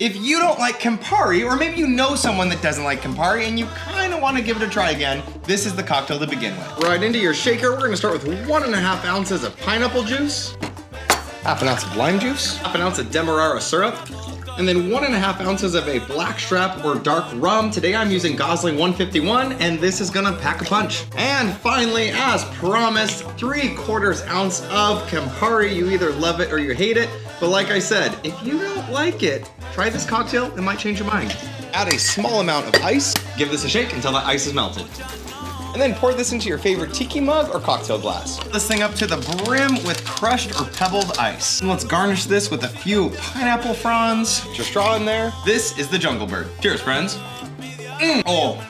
If you don't like Campari, or maybe you know someone that doesn't like Campari and you kind of want to give it a try again, this is the cocktail to begin with. Right into your shaker, we're gonna start with 1.5 ounces of pineapple juice, Half an ounce of lime juice, half an ounce of Demerara syrup, and then 1.5 ounces of a blackstrap or dark rum. Today I'm using Gosling 151, and this is gonna pack a punch. And finally, as promised, 3/4 ounce of Campari. You either love it or you hate it, but like I said, if you don't like it, try this cocktail, it might change your mind. Add a small amount of ice, give this a shake until that ice is melted. And then pour this into your favorite tiki mug or cocktail glass. Fill this thing up to the brim with crushed or pebbled ice. And let's garnish this with a few pineapple fronds. Put your straw in there. This is the Jungle Bird. Cheers, friends. Oh.